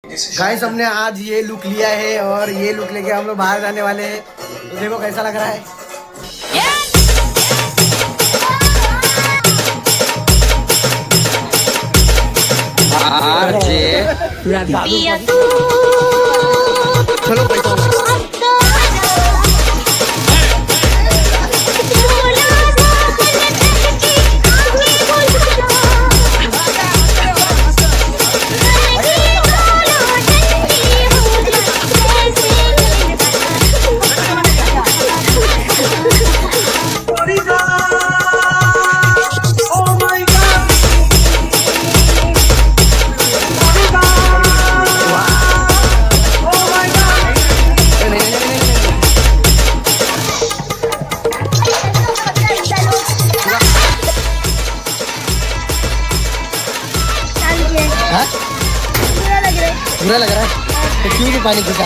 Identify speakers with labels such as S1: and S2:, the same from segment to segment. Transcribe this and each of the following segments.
S1: Guys हमने आज ये लुक लिया है और ये लुक लेके हम लोग बाहर जाने वाले हैं, तो देखो कैसा लग रहा है। चलो पैसा बुरा लग रहा है तो क्यों नहीं पानी पीता?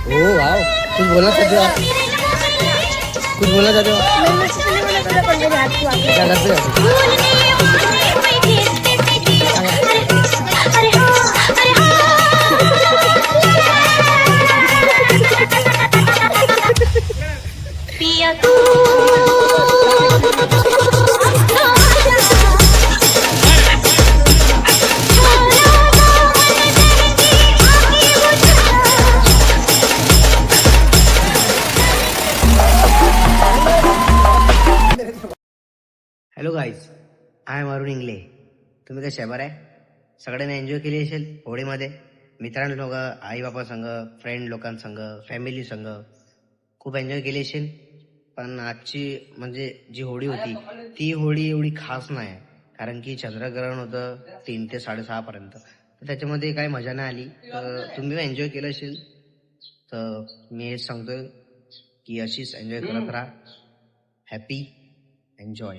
S1: ओ वाओ, कुछ बोलना चाहते हो आप? कुछ बोलना चाहते हो? क्या करते हो? Hello guys, I am Arun Ingle. तुम्ही कसे आहे? बरं आहे? सगळ्यांनी एन्जॉय केली असेल होळीमध्ये. मित्रांसंग, आई बापा संग, फ्रेंड लोकांसंग, फॅमिली संग खूप एन्जॉय केली असेल. पण आजची म्हणजे जी होळी होती ती होळी एवढी खास नाही, कारण की चंद्रग्रहण होतं 3 ते 6:30 पर्यंत, तर त्याच्यामध्ये काही मजा नाही आली. तर तुम्ही एन्जॉय केलं असेल तर मी हेच सांगतोय की अशीच एन्जॉय करत राहा. Happy enjoy.